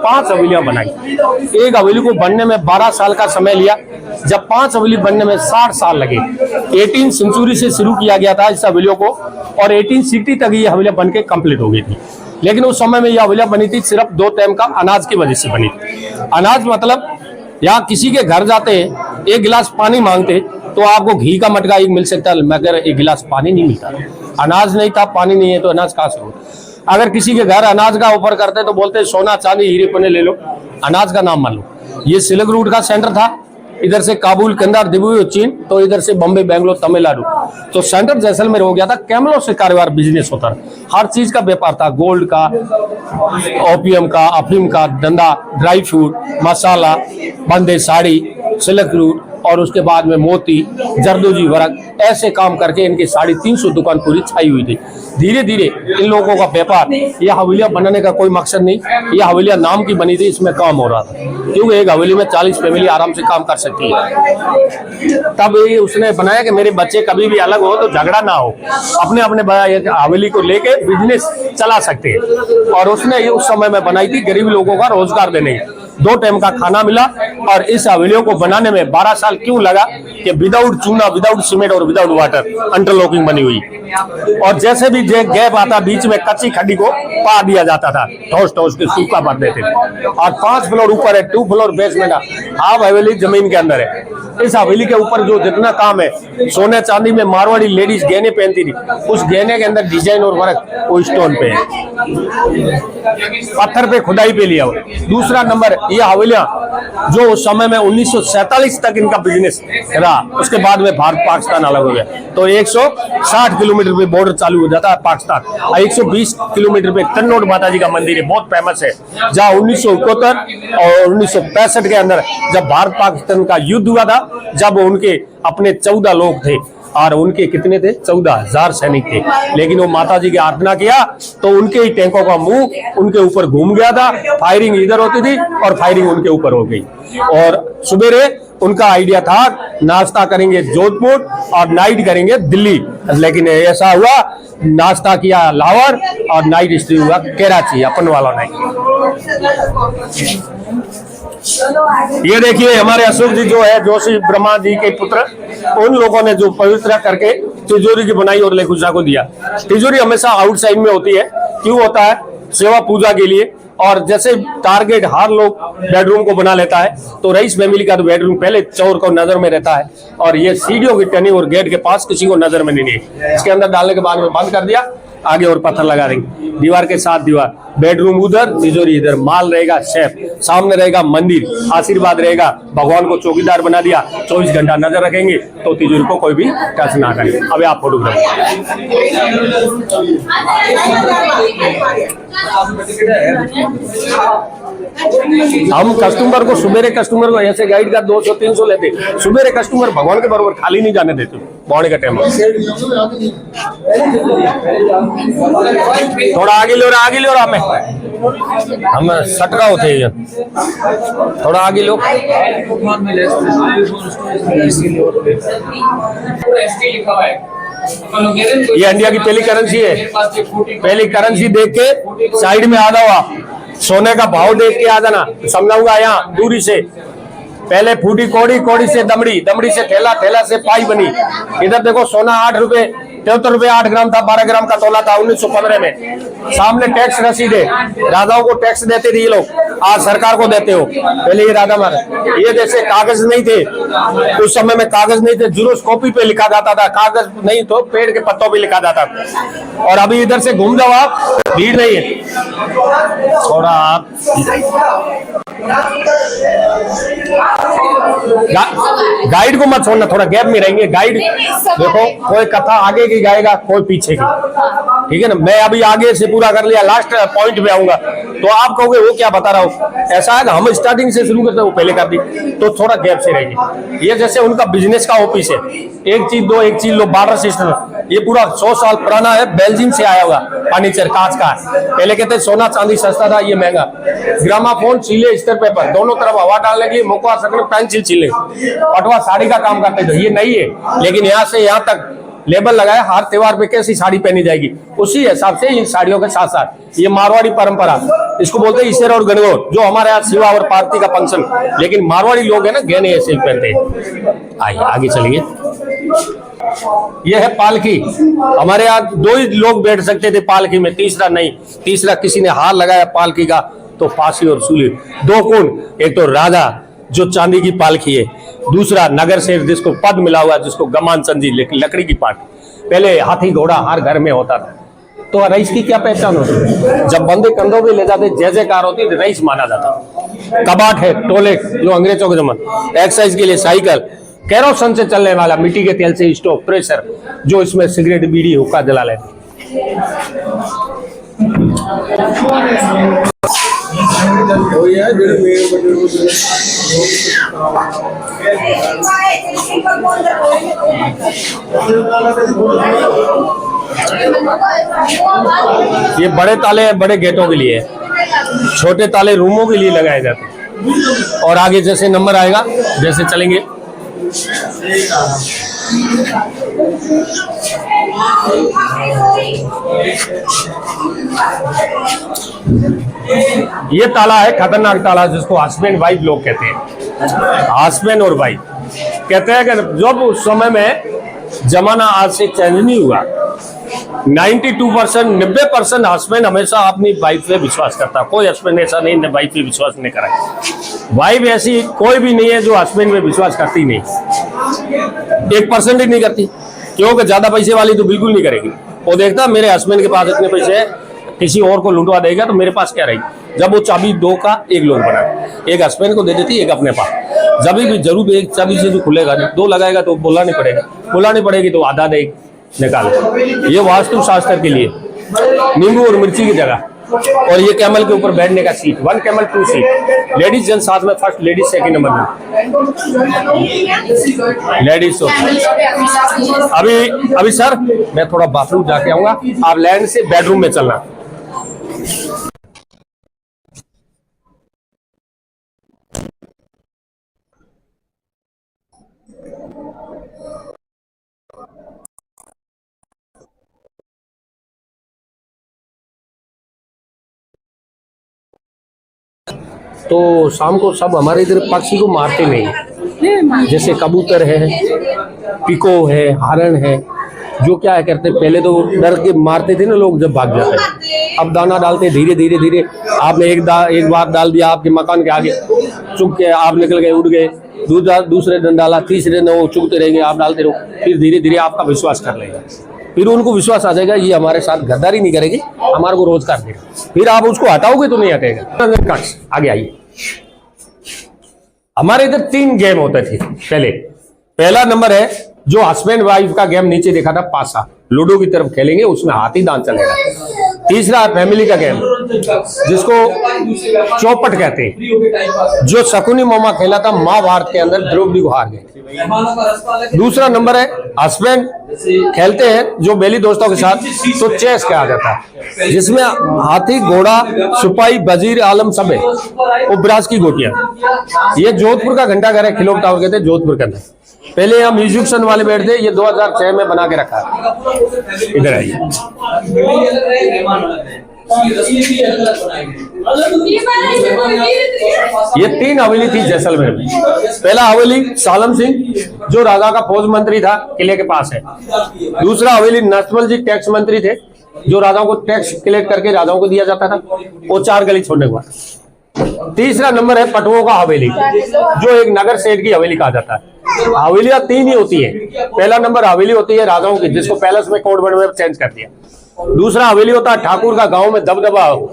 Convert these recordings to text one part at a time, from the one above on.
5 हवेलियां बनाई। एक हवेली को बनने में 12 साल का समय लिया, जब 5 हवेली बनने में 60 साल लगे। 18 सेंचुरी से शुरू किया गया था इस हवेलियों को और 18 सिटी तक ये हवेलियां बन के कंप्लीट हो गई थी। लेकिन उस समय में यह हवेलियां बनी थी सिर्फ 2 टाइम का अनाज की वजह से बनी थी। अनाज मतलब यहाँ किसी के घर जाते एक गिलास पानी मांगते तो आपको घी का मटका एक मिल सकता है, मगर एक गिलास पानी नहीं मिलता। अनाज नहीं था, पानी नहीं है तो अनाज कहाँ से हो। अगर किसी के घर अनाज का ऑफर करते तो बोलते सोना चांदी हीरे पन्ने ले लो, अनाज का नाम मान लो। ये सिल्क रूट का सेंटर था, इधर से काबुल, कंधार, दिब्रुगढ़ चीन, तो इधर से बम्बई, बेंगलोर, तमिलनाडु। तो सेंटर जैसलमेर हो गया था। कैमलों से कारोबार बिजनेस होता था, हर चीज का व्यापार था, गोल्ड का, ओपियम का, अफीम का धंधा, ड्राई फ्रूट, मसाला, बंदे साड़ी, सिल्क रूट और उसके बाद में मोती, जरदोजी वर्क, ऐसे काम करके इनकी 350 दुकान पूरी छाई हुई थी। धीरे धीरे इन लोगों का व्यापार, यह हवेलियां बनाने का कोई मकसद नहीं, यह हवेलियां नाम की बनी थी, इसमें काम हो रहा था। क्योंकि एक हवेली में 40 फैमिली आराम से काम कर सकती है। तब ये उसने बनाया कि मेरे बच्चे कभी भी अलग हो तो झगड़ा ना हो, अपने अपने हवेली को लेके बिजनेस चला सकते हैं। और उसने ये उस समय में बनाई थी गरीब लोगों का रोजगार देने, 2 टाइम का खाना मिला। और इस हवेलियों को बनाने में 12 साल क्यों लगा कि विदाउट चूना, विदाउट सीमेंट और विदाउट वाटर इंटरलॉकिंग बनी हुई। और जैसे भी गैप आता बीच में कच्ची खड्डी को पा दिया जाता था, ठोस ठोस के सूखा भर देते थे। और 5 फ्लोर ऊपर है, 2 फ्लोर बेसमेंट है, हाफ हवेली जमीन के अंदर है। इस हवेली के ऊपर जो जितना काम है, सोने चांदी में मारवाड़ी लेडीज गहने पहनती थी, उस गहने के अंदर डिजाइन और वर्क वो स्टोन पे है, पत्थर पे खुदाई पे लिया हुआ। दूसरा नंबर, ये हवेलियां जो उस समय में 1947 तक इनका बिजनेस रहा, उसके बाद में भारत पाकिस्तान अलग हो गया तो 160 किलोमीटर पे बॉर्डर चालू हो जाता है पाकिस्तान। 120 किलोमीटर पे तन्नोट माता जी का मंदिर है, बहुत फेमस है, जहाँ 1971 और 1965 के अंदर जब भारत पाकिस्तान का युद्ध हुआ था, जब उनके अपने 14 लोग थे और उनके कितने थे, 14,000 सैनिक थे। लेकिन वो माता जी की आराधना किया तो उनके ही टैंकों का मुंह उनके ऊपर घूम गया था, फायरिंग इधर होती थी और फायरिंग उनके ऊपर हो गई। और सुबेरे उनका आइडिया था नाश्ता करेंगे जोधपुर और नाइट करेंगे दिल्ली, लेकिन ऐसा हुआ नाश्ता किया लाहौर और नाइट स्टे हुआ कराची, अपन वाला नहीं। ये देखिए हमारे अशोक जी जो है जोशी ब्रह्मा जी के पुत्र, उन लोगों ने जो पवित्र करके तिजोरी की बनाई और लेखुजा को दिया। तिजोरी हमेशा आउटसाइड में होती है, क्यों होता है, सेवा पूजा के लिए। और जैसे टारगेट हर लोग बेडरूम को बना लेता है, तो रईस फैमिली का तो बेडरूम पहले चोर को नजर में रहता है और ये सीढ़ियों की टर्निंग और गेट के पास किसी को नजर में नहीं है। इसके अंदर डालने के बाद में बंद कर दिया, आगे और पत्थर लगा देंगे, दीवार के साथ दीवार, बेडरूम उधर, तिजोरी इधर, माल रहेगा सेफ, सामने रहेगा मंदिर, आशीर्वाद रहेगा, भगवान को चौकीदार बना दिया, 24 घंटा नजर रखेंगे तो तिजोरी को कोई भी टच ना करे। अभी आप फोटोग्राफ हम कस्टमर को, सुबेरे कस्टमर को ऐसे गाइड का 200-300 लेते, सुबेरे कस्टमर भगवान के बराबर खाली नहीं जाने देते मॉर्निंग का टाइम। थोड़ा आगे लो, आगे लो, हम सटका होते हैं, थोड़ा आगे लो। ये इंडिया की पहली करेंसी है, पहली करेंसी देख के साइड में आ जाओ आप, सोने का भाव देख के आ जाना, समझाऊंगा यहाँ दूरी से। पहले फूटी कौड़ी, कौड़ी से दमड़ी, दमड़ी से थैला, थैला से पाई बनी। इधर देखो सोना 8 रुपए 73 रुपए 8 ग्राम था, 12 ग्राम का तोला था 1915 में। सामने टैक्स रसीद है, राजाओं को टैक्स देते थे ये लोग, आज सरकार को देते हो। पहले ये राजा महाराज, ये जैसे कागज नहीं थे उस समय में, कागज नहीं थे, जीरोस्कोपी पे लिखा जाता था, कागज नहीं तो पेड़ के पत्तों पे लिखा जाता था। और अभी इधर से घूम जाओ आप, भीड़ नहीं है, थोड़ा आप गाइड को मत छोड़ना, थोड़ा गैप में रहेंगे। गाइड देखो, कोई कथा आगे की गाएगा, कोई पीछे की, ठीक है ना। मैं अभी आगे से पूरा कर लिया, लास्ट पॉइंट पे आऊंगा तो आप कहोगे वो क्या बता रहा हूँ। ऐसा है कि हम स्टार्टिंग से शुरू करते हैं, वो पहले कर दी, तो थोड़ा गैप से रहेगी। ये जैसे उनका बिजनेस का ऑफिस है, एक चीज दो, एक चीज लो, बार्टर सिस्टम। ये पूरा 100 साल पुराना है, बेल्जियम से आया हुआ फर्नीचर, कांच का। पहले कहते सोना चांदी सस्ता था, ये महंगा। ग्रामाफोन, सीले, स्तर पेपर, दोनों तरफ हवा डालने के लिए मुकवा सकने, पेंसिल छीले, पटवा साड़ी का काम करते थे, ये नहीं है। लेकिन यहाँ से यहाँ तक लेबल लगाया हर त्योहार पे कैसी साड़ी पहनी जाएगी, उसी हिसाब से इन साड़ियों के साथ साथ ये मारवाड़ी परंपरा, इसको बोलते हैं इसेर और गणगौर, जो हमारे यहाँ शिवा और पार्वती का फंक्शन, लेकिन मारवाड़ी लोग है ना गहने ऐसे ही पहनते हैं। आइए आगे चलिए। ये है पालकी। हमारे यहाँ 2 ही लोग बैठ सकते थे पालकी में, तीसरा नहीं। तीसरा किसी ने हार लगाया पालकी का तो फांसी और सूली। 2 कौन, एक तो राजा जो चांदी की पालकी है, दूसरा नगर सेठ जिसको पद मिला हुआ, जिसको गमान संजी लकड़ी की पालकी। पहले हाथी घोड़ा हर घर में होता था, तो रईस की क्या पहचान होती है? जब बंदे कंधों पे ले जाते जय जयकार होती तो रईस माना जाता। कबाट है, टोलेट जो अंग्रेजों के जमाने, एक्सरसाइज के लिए साइकिल, केरोसिन से चलने वाला, मिट्टी के तेल से स्टोव, प्रेशर जो इसमें सिगरेट बीड़ी हुक्का जला लेते। ये बड़े ताले बड़े गेटों के लिए, छोटे ताले रूमों के लिए लगाए जाते हैं। और आगे जैसे नंबर आएगा, जैसे चलेंगे, ये ताला है खतरनाक ताला, जिसको हस्बैंड वाइफ लोग कहते हैं। हस्बैंड और वाइफ कहते हैं कि जब उस समय में जमाना आज से चेंज नहीं हुआ, 92% 90% हस्बैंड हमेशा अपनी वाइफ पे विश्वास करता। कोई हस्बैंड ऐसा नहीं वाइफ पे विश्वास नहीं करा। वाइफ ऐसी कोई भी नहीं है जो हस्बैंड पे विश्वास करती नहीं, 1% ही नहीं करती, क्योंकि ज्यादा पैसे वाली तो बिल्कुल नहीं करेगी। वो देखता मेरे हस्बैंड के पास इतने पैसे है, किसी और को लुटवा देगा तो मेरे पास क्या रहेगी। जब वो चाबी 2 का 1 लोग बना, एक हस्बैंड को दे देती, एक अपने पास। जब भी जरूर एक चाबी से जो खुलेगा, 2 लगाएगा तो बुलानी पड़ेगा, बुलानी पड़ेगी तो आधा देगी निकाल। ये वास्तु शास्त्र के लिए नींबू और मिर्ची की जगह। और ये कैमल के ऊपर बैठने का seat, 1 camel 2 seat, ladies gents साथ में, फर्स्ट लेडीज सेकंड नंबर में लेडीज। अभी सर मैं थोड़ा बाथरूम जाके आऊंगा, आप लैंड से बेडरूम में चलना। तो शाम को सब हमारे इधर पक्षी को मारते नहीं, जैसे कबूतर है, पिको है, हरण है, जो क्या है करते पहले तो डर के मारते थे ना लोग, जब भाग जाते। अब दाना डालते धीरे धीरे धीरे। आपने एक बार डाल दिया आपके मकान के आगे, चुग के आप निकल गए, उड़ गए, दूसरे दिन डाला, तीसरे दिन वो चुगते रहेंगे, आप डालते रहो, फिर धीरे धीरे आपका विश्वास कर लेगा। फिर उनको विश्वास आ जाएगा ये हमारे साथ गद्दारी नहीं करेगी, हमारे को रोज कर देगा। फिर आप उसको हटाओगे तो नहीं हटेगा। आगे आइए। हमारे इधर 3 गेम होते थे पहले। पहला नंबर है जो हस्बैंड वाइफ का गेम, नीचे देखा था पासा, लूडो की तरफ खेलेंगे, उसमें हाथी दांत चलेगा। तीसरा है फैमिली का गेम, जिसको चौपट कहते हैं, जो शकुनी मामा खेला था महाभारत के अंदर, द्रौपदी को हार गए। दूसरा नंबर है हस्बैंड खेलते हैं जो बेली दोस्तों के साथ, तो चेस कहा जाता है, जिसमें हाथी घोड़ा सिपाही वजीर आलम सब है, वो ब्रास की गोटियां। ये जोधपुर का घंटा घर है, खिलोक टावर कहते हैं जोधपुर के अंदर। पहले यहाँ म्यूजिशियन वाले बैठते, ये 2006 में बना के रखा है। इधर आइए। ये 3 हवेली थी जैसलमेर में। पहला हवेली सालम सिंह जो राजा का फौज मंत्री था, किले के पास है। दूसरा हवेली नरसिम्हा जी टैक्स मंत्री थे, जो राजाओं को टैक्स कलेक्ट करके राजाओं को दिया जाता था, वो 4 गली छोड़ने के बाद। तीसरा नंबर है पटुओं का हवेली, जो एक नगर सेठ की हवेली कहा जाता है। हवेलियां 3 ही होती है। पहला नंबर हवेली होती है राजाओं की, जिसको पैलेस में कोड वर्ड में चेंज कर दिया। दूसरा हवेली होता है ठाकुर का, गांव में दबदबा हो।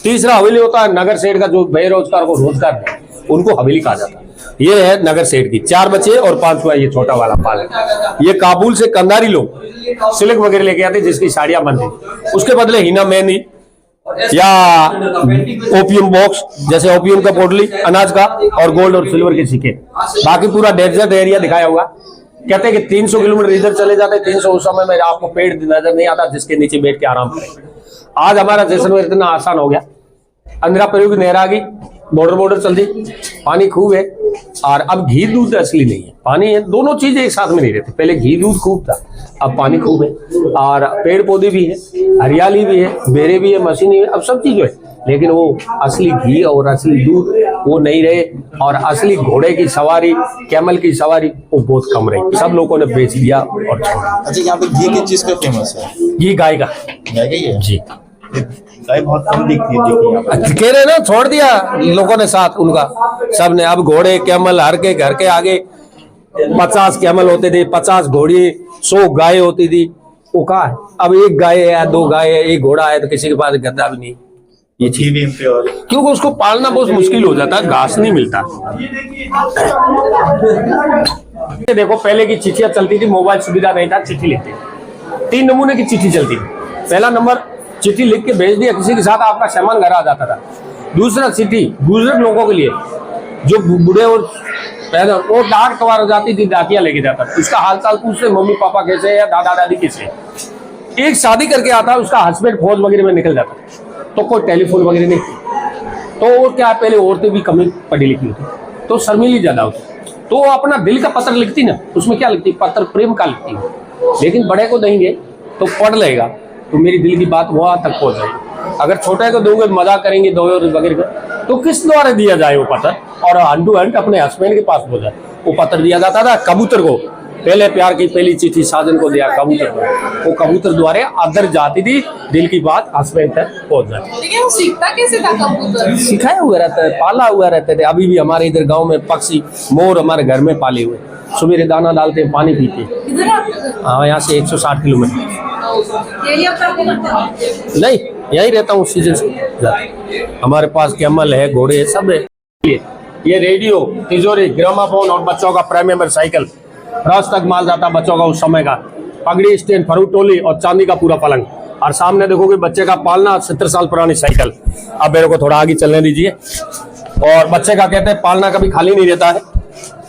तीसरा हवेली होता है नगर सेठ का, जो बेरोजगार को रोजगार दे, उनको हवेली कहा जाता है। ये है नगर सेठ की। 4 बच्चे और 5 ये छोटा वाला पाल है। ये काबुल से कंधारी लोग सिल्क वगैरह लेके आते, जिसकी साड़ियां बनती, उसके बदले हिना मेहंदी या ओपियम बॉक्स, जैसे ओपियम का पोटली अनाज का, और गोल्ड और सिल्वर के सिक्के। बाकी पूरा डेजर्ट एरिया दिखाया हुआ। कहते हैं कि 300 किलोमीटर इधर चले जाते, 300 उस समय में आपको पेड़ नजर नहीं आता जिसके नीचे बैठ के आराम करें। आज हमारा जैसलमेर इतना आसान हो गया। अंधेरा प्रयोग नहर आ गई, बॉर्डर चल दी, पानी खूब है, और अब घी दूध असली नहीं है, पानी है, दोनों चीजें एक साथ में नहीं रहती। पहले घी दूध खूब था, अब पानी खूब है, और पेड़ पौधे भी है, हरियाली भी है, बेरे भी है, मशीनी है, अब सब चीज है, लेकिन वो असली घी और असली दूध वो नहीं रहे। और असली घोड़े की सवारी, कैमल की सवारी वो बहुत कम रही, सब लोगों ने बेच दिया और छोड़ा। अच्छा, यहाँ पे घी किस चीज का फेमस है? घी गाय का। गाय का ही है जी, गाय बहुत कम दिखती है, देखिए यहाँ पे। कह रहे ना, छोड़ दिया लोगों ने साथ उनका, सब ने। अब घोड़े कैमल हर के घर के आगे 50 कैमल होते थे, 50 घोड़ी, 100 गाय होती थी, वो कहा है अब एक गाय है या 2 गाय है, एक घोड़ा है, तो किसी के पास गद्दा भी नहीं। ये घी भी प्योर, क्योंकि उसको पालना बहुत मुश्किल हो जाता है, घास नहीं मिलता। ये देखो, पहले की चिट्ठियां चलती थी, मोबाइल सुविधा नहीं था, चिट्ठी लिखते 3 नमूने की चिट्ठी चलती थी। पहला नंबर, चिट्ठी लिख के भेज दिया किसी के साथ, आपका सामान घर आ जाता था। दूसरा, चिट्ठी बुजुर्ग लोगों के लिए, जो बूढ़े और वो डाक कवार हो जाती थी, डाकिया लेके जाता था, उसका हाल चाल पूछते, मम्मी पापा कैसे है या दादा दादी कैसे। एक शादी करके आता, उसका हस्बैंड फौज वगैरह में निकल जाता, तो कोई टेलीफोन वगैरह नहीं थी। तो वो क्या, पहले औरतें भी कम पढ़ी लिखी होती, तो शर्मीली ज्यादा होती, तो वो अपना दिल का पत्र लिखती ना, उसमें क्या लिखती, पत्र प्रेम का लिखती है। लेकिन बड़े को देंगे तो पढ़ लेगा, तो मेरी दिल की बात वहां तक पहुंच जाएगी। अगर छोटे को दोगे, मजाक करेंगे दो वगैरह, तो किस द्वारा दिया जाए वो पत्र, और हैंड टू हैंड अपने हस्बैंड के पास पहुंचा। वो पत्र दिया जाता था कबूतर को, पहले प्यार की पहली चिट्ठी साजन को दिया कबूतर को, वो कबूतर द्वारा अंदर जाती थी, दिल की बात हस्बैंड तक पहुंच जाती। लेकिन वो सीखता कैसे था कबूतर? सिखाया हुआ रहता है, पाला हुआ रहते थे। अभी भी हमारे इधर गांव में पक्षी, मोर हमारे घर में पाले हुए, सुबह दाना डालते हैं, पानी पीते हैं। इधर आपके घर? हाँ, यहाँ से 160 किलोमीटर। यही आपका घर है? नहीं, यही रहता हूँ सीजन से। हमारे पास कैमल है, घोड़े है, सब है। ये रेडियो, तिजोरी, ग्रामाफोन और बच्चों का प्राइम मेंबर साइकिल, रात तक माल जाता बच्चों का उस समय का, पगड़ी स्टैंड, फरूट टोली और चांदी का पूरा पलंग। और सामने देखोगे बच्चे का पालना 70 साल पुरानी साइकिल। अब मेरे को थोड़ा आगे चलने दीजिए। और बच्चे का कहते हैं पालना कभी खाली नहीं रहता है,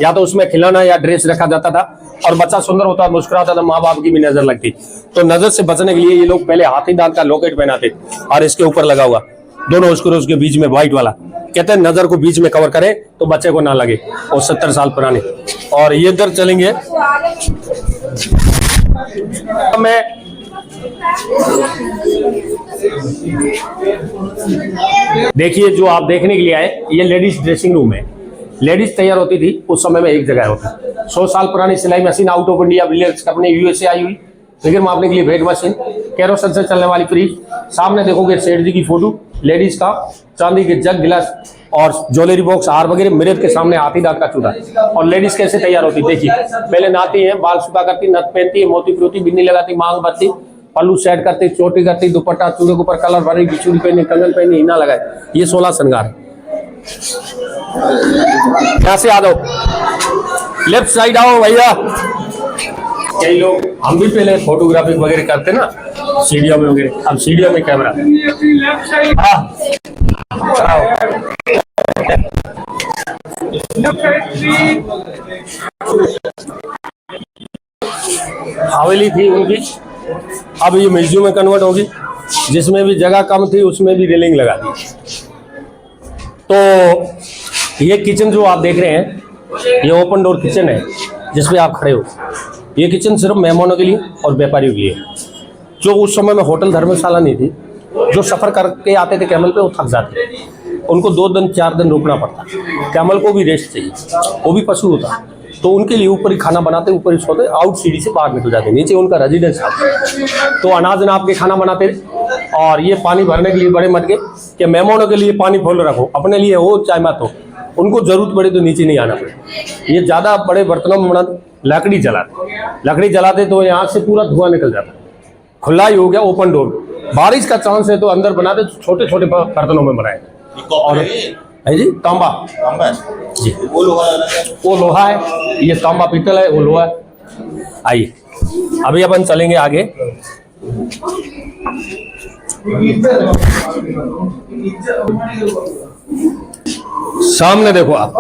या तो उसमें खिलौना या ड्रेस रखा जाता था, और बच्चा सुंदर होता, मुस्कुराता था, माँ बाप की भी नजर लगती। तो नजर से बचने के लिए ये लोग पहले हाथी दांत का लॉकेट पहनाते, और इसके ऊपर लगा हुआ दोनों स्क्रू के बीच में व्हाइट वाला, कहते हैं नजर को बीच में कवर करे तो बच्चे को ना लगे। और 70 साल पुरानी। और ये इधर चलेंगे, मैं देखिए जो आप देखने के लिए आए, ये लेडीज ड्रेसिंग रूम है। लेडीज तैयार होती थी उस समय में एक जगह होती। 100 साल पुरानी सिलाई machine, out of India, Villiers company, USA आई हुई। फिगर मापने के लिए वेट मशीन, केरोसिन से चलने वाली फ्रिज। सामने देखोगे सेठ जी की फोटो, लेडीज का चांदी के जग, गिलास और ज्वेलरी बॉक्स, हार वगैरह। मिरर के सामने हाथी दांत का चूड़ा। और लेडीज कैसे तैयार होती देखिए, पहले नहाती है, बाल सुखा करती, नथ पहनती है, मोती प्रोती, बिन्नी लगाती, मांग भरती, पल्लू सेट करती, चोटी करती, दुपट्टा, चूड़े के ऊपर कलर भरी, बिछुड़ी पहनी, कंगन पहनी, हिना लगाए। ये 16 श्रृंगार है। यहाँ से आ जाओ, लेफ्ट साइड आओ भैया। कई लोग, हम भी पहले फोटोग्राफी वगैरह करते ना सीढ़ियों में वगैरह, अब सीढ़ियों में कैमरा। हवेली थी उनकी, अब ये म्यूजियम में कन्वर्ट होगी। जिसमें भी जगह कम थी उसमें भी रेलिंग लगा दी। तो ये किचन जो आप देख रहे हैं, ये ओपन डोर किचन है जिसमें आप खड़े हो। ये किचन सिर्फ मेहमानों के लिए और व्यापारियों के लिए, जो उस समय में होटल धर्मशाला नहीं थी। जो सफ़र करके आते थे कैमल पे, वो थक जाते, उनको 2 दिन 4 दिन रुकना पड़ता। कैमल को भी रेस्ट चाहिए, वो भी पशु होता, तो उनके लिए ऊपर ही खाना बनाते, ऊपर ही सोते, आउट सीढ़ी से बाहर निकल जाते, नीचे उनका रेजिडेंस था। तो अनाज नाप के खाना बनाते। और ये पानी भरने के लिए बड़े मटके, कि मेहमानों के लिए पानी फुल रखो, अपने लिए हो चाहे मत हो, उनको जरूरत पड़े तो नीचे नहीं आना पड़े। ये ज़्यादा बड़े बर्तनों में बनाते, लकड़ी जलाते तो यहाँ से पूरा धुआं निकल जाता। खुला ही हो गया, ओपन डोर। बारिश का चांस है तो अंदर बनाते, छोटे छोटे बर्तनों में बनाए। और है जी तांबा जी, वो लोहा है, ये तांबा पीतल है, वो लोहा है। आइए अभी अपन चलेंगे आगे। सामने देखो आप,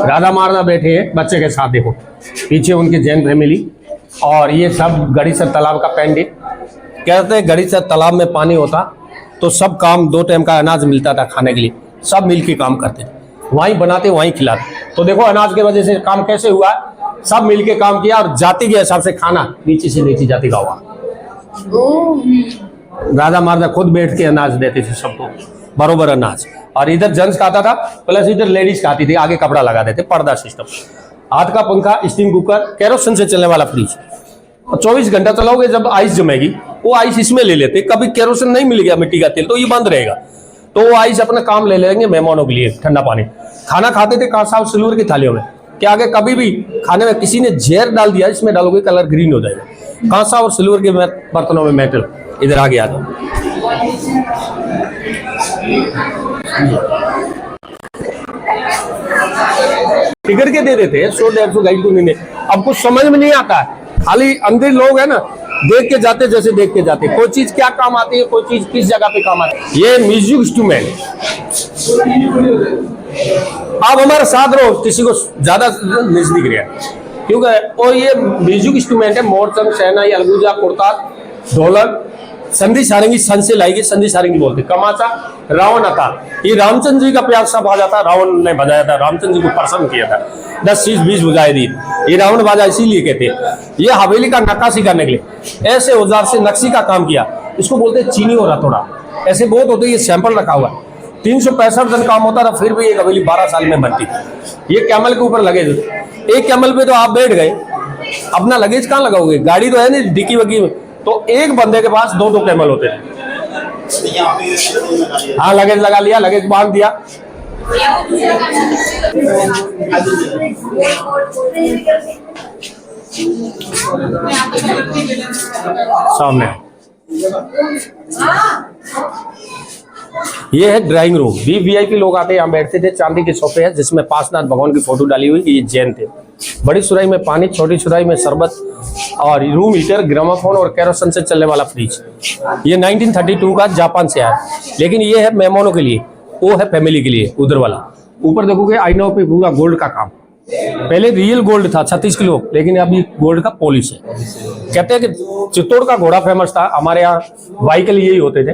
राधा महाराणा बैठे हैं बच्चे के साथ, देखो पीछे उनकी जैन फैमिली। और ये सब गड़ीसर तालाब का पेंडिट। कहते हैं गड़ीसर तालाब में पानी होता तो सब काम, 2 टाइम का अनाज मिलता था खाने के लिए, सब मिल के काम करते, वहीं बनाते वहीं खिलाते। तो देखो अनाज के वजह से काम कैसे हुआ, सब मिलके काम किया और जाति के हिसाब से खाना नीचे से नीचे जाति का हुआ। राजा महाराजा खुद बैठ के अनाज देते थे सबको, बरोबर अनाज। और इधर जेंट्स खाता था प्लस इधर लेडीज खाती थी, आगे कपड़ा लगा देते, पर्दा सिस्टम, हाथ का पंखा, स्टीम कुकर, केरोसिन से चलने वाला फ्रिज। और 24 घंटा चलाओगे, जब आइस जमेगी वो आइस इसमें ले लेते। कभी केरोसिन नहीं मिल गया, मिट्टी का तेल, तो ये बंद रहेगा, तो वो आइस अपना काम ले लेंगे मेहमानों के लिए ठंडा पानी। खाना खाते थे कांसा और सिल्वर की थालियों में, कि आगे कभी भी खाने में किसी ने जहर डाल दिया, इसमें डालोगे कलर ग्रीन हो जाएगा। कांसा और सिल्वर के बर्तनों में मेटल। इधर आगे आ जाओ। टिकट के दे देते हैं 100-150 गाइड को नहीं। अब कुछ समझ में नहीं आता है, खाली अंधे लोग है ना, देख के जाते जैसे देख के जाते। कोई चीज क्या काम आती है, कोई चीज किस जगह पे काम आती है। ये म्यूजिक इंस्ट्रूमेंट, आप हमारे साथ रहो, किसी को ज्यादा नजदीक रहे, क्योंकि और ये म्यूजिक इंस्ट्रूमेंट है। मोरचंग, शहनाई, अलगूजा, कुर्ताल, ढोलक, संधि सारंगी, सन से लाएगी, संधि सारंगी बोलते। कमाचा, रावण आता, ये रामचंद्र जी का प्यार सा बाजा था, रावण ने बजाया था, रामचंद्र जी को प्रसन्न किया था, 10 चीज 20 बुझाए दी। ये रावण बाजा इसीलिए कहते। ये हवेली का नक्काशी करने के लिए ऐसे औजार से नक्शी का काम किया, इसको बोलते चीनी और हथौड़ा। ऐसे बहुत होते, ये सैंपल रखा हुआ है। 365 दिन काम होता था, फिर भी एक हवेली 12 साल में बनती थी। ये कैमल के ऊपर लगे, एक कैमल पे तो आप बैठ गए, अपना लगेज कहाँ लगाओगे, गाड़ी तो है नहीं डिक्की वकी में, तो एक बंदे के पास 2-2 कैमल होते थे। हाँ, लगेज लगा लिया, लगेज बांध दिया। सामने ये है ड्राइंग रूम। वीआईपी लोग आते हैं, यहाँ बैठते थे। चांदी के सोफे है जिसमें पांचनाथ भगवान की फोटो डाली हुई, ये जैन थे। बड़ी सुराही में पानी, छोटी सुराही में शरबत, और रूम हीटर, ग्रामाफोन और केरोसिन से चलने वाला फ्रिज। ये 1932 का जापान से आया, लेकिन ये है मेहमानों के लिए, वो है फैमिली के लिए। उधर वाला ऊपर देखोगे आईनों पे पूरा गोल्ड का काम। पहले रियल गोल्ड था 36 किलो, लेकिन अभी गोल्ड का पॉलिश है। कहते हैं कि चित्तौड़ का घोड़ा फेमस था, हमारे यहाँ व्हीकल यही होते थे,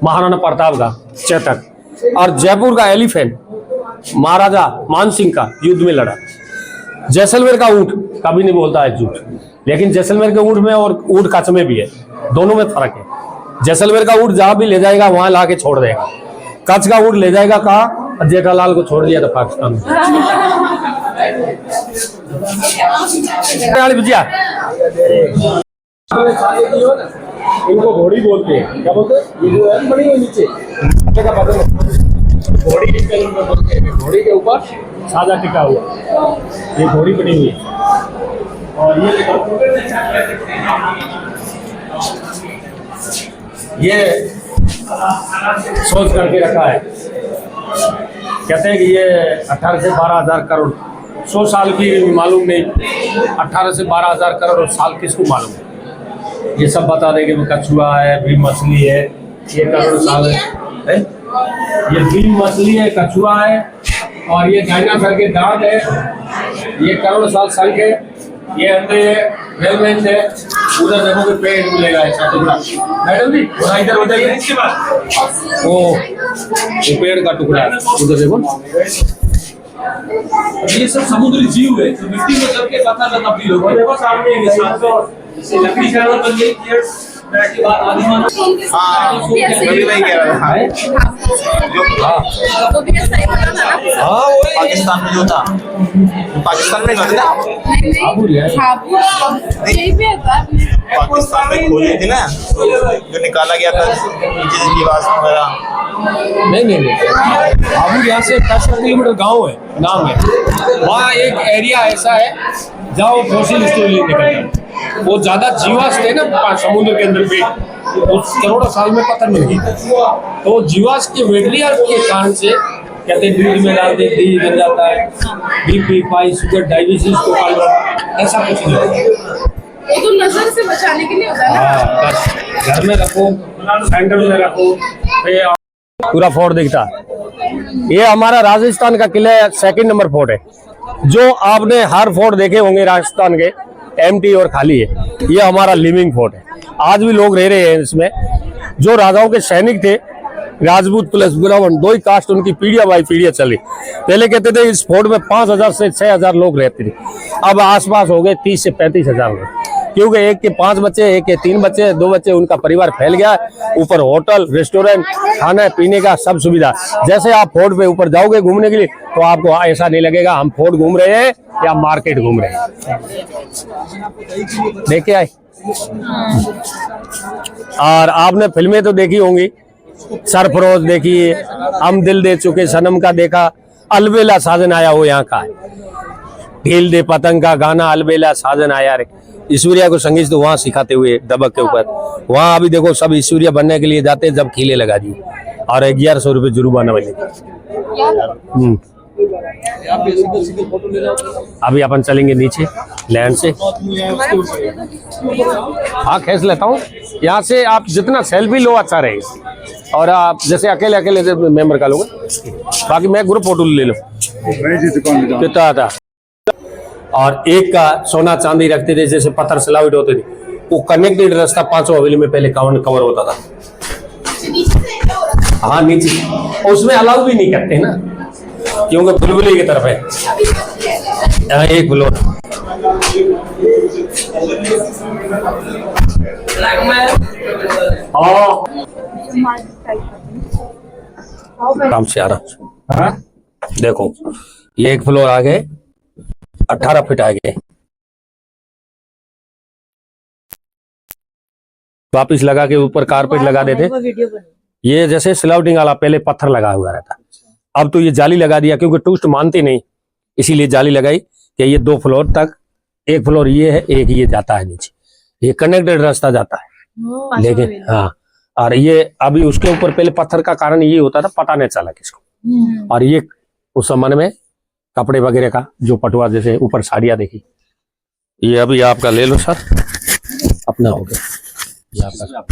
महाराणा प्रताप का चेतक, और जयपुर का एलिफेंट महाराजा मानसिंह का युद्ध में लड़ा। जैसलमेर का ऊंट कभी नहीं बोलता है झूठ, लेकिन जैसलमेर के ऊंट में और ऊंट कच्छ में भी है, दोनों में फर्क है। जैसलमेर का ऊंट जहां भी ले जाएगा वहां ला के छोड़ देगा, कच्छ का ऊंट ले जाएगा कहा, जेठालाल को छोड़ दिया था पाकिस्तान में। भुजिया इनको घोड़ी बोलते हैं, क्या बोलते हैं, ये जो है बड़ी हुई नीचे का घोड़ी, घोड़ी के ऊपर साजा टिका हुआ, ये घोड़ी बनी हुई है। और ये सोच करके रखा है, कहते हैं कि ये 18 से 12 हजार करोड़, 100 साल की मालूम नहीं, 18 से 12 हजार करोड़ साल किसको मालूम है। ये सब बता देंगे, कछुआ है, भीम मछली है, ये करोड़ साल है, ये भीम मछली है, कछुआ है, और ये डायनासोर के दांत है, ये करोड़ साल संख है, ये अंडे है, हेलमेट है। उधर देखोगे पेड़ मिलेगा ऐसा टुकड़ा, मैडम जी इधर बताइए, वो पेड़ का टुकड़ा है, उधर देखो। ये सब समुद्री जीव है, तो मिट्टी में जब के पता का तब्दील होगा। देखो सामने लकड़ी का बन गई के बाद आदिमान। हाँ, मैं नहीं कह रहा था जो पाकिस्तान में जो था, पाकिस्तान में था ना, पाकिस्तान में खोली थी ना, जो निकाला गया था नीचे निवास वगैरह। नहीं आबू यहाँ से 10 किलोमीटर गांव है, नाम है, वहाँ एक एरिया ऐसा है जहाँ वो फॉसिल स्टोरी निकलता है। वो ज्यादा जीवाश्म है ना समुद्र के अंदर पे, वो करोड़ों साल में पता नहीं है, तो जीवाश्म के वेटलियर के कारण से कहते हैं दूध में डालते दूध बन जाता है, बीपी, पाई, शुगर, डायबिटीज को ऐसा कुछ नहीं। वो तो नजर से बचाने के लिए होता है ना। हाँ, बस घर में रखो, सेंटर में रखो, पूरा फोर्ट दिखता है। ये हमारा राजस्थान का किला 2 नंबर फोर्ट है, जो आपने हर फोर्ट देखे होंगे राजस्थान के, एम्प्टी और खाली है। ये हमारा लिविंग फोर्ट है, आज भी लोग रह रहे हैं इसमें। जो राजाओं के सैनिक थे राजपूत प्लस ब्राह्मण, दो ही कास्ट उनकी पीढ़ियां बाई पीढ़ियां चली। पहले कहते थे इस फोर्ट में 5,000 से 6,000 लोग रहते थे, अब आसपास हो गए 30 से 35,000 लोग, क्योंकि एक के 5 बच्चे, एक के 3 बच्चे, 2 बच्चे, उनका परिवार फैल गया। ऊपर होटल, रेस्टोरेंट, खाने पीने का सब सुविधा। जैसे आप फोर्ट पे ऊपर जाओगे घूमने के लिए तो आपको ऐसा नहीं लगेगा हम फोर्ट घूम रहे हैं या मार्केट घूम रहे हैं। देखे आए। और आपने फिल्में तो देखी होंगी, सरफरोश देखी, हम दिल दे चुके सनम का देखा, अलबेला साजन आया वो यहाँ का है, ढील दे पतंग का गाना अलबेला साजन आया रे। ईश्वरिया को संगीत तो वहाँ सिखाते हुए दबक के ऊपर, वहाँ अभी देखो सब ईश्वरिया बनने के लिए जाते जब खीले लगा दिए और 1100 रुपये जुर्माना बने। अभी अपन चलेंगे नीचे लैंड से। हाँ खींच लेता हूँ यहाँ से, आप जितना सेल्फी लो अच्छा रहेगा। और आप जैसे अकेले अकेले मेंबर का लोगे, बाकी मैं ग्रुप फोटो ले लो कितना आता। और एक का सोना चांदी रखते थे, जैसे पत्थर स्लाइड होते थे, वो कनेक्टेड रास्ता 5 हवेली में पहले कवर होता था। हाँ नीचे, उसमें अलाउ भी नहीं करते ना, क्योंकि बुलबुली की तरफ है। एक फ्लोर काम से आ रहा। देखो ये एक फ्लोर आ गए, 18 फीट आ गए, वापिस लगा के ऊपर कारपेट लगा देते। ये जैसे स्लाउटिंग वाला पहले पत्थर लगा हुआ रहता, अब तो ये जाली लगा दिया, क्योंकि टूरिस्ट मानते नहीं, इसीलिए जाली लगाई कि ये 2 फ्लोर तक, एक फ्लोर ये है, एक ये जाता है नीचे, ये कनेक्टेड रास्ता जाता है। लेकिन हाँ, और ये अभी उसके ऊपर पहले पत्थर का कारण ये होता था, पता नहीं चला किसको। और ये उस समय में कपड़े वगैरह का जो पटुआ, जैसे ऊपर साड़ियाँ देखी, ये अभी आपका ले लो सर, अपना हो गया ये आपका।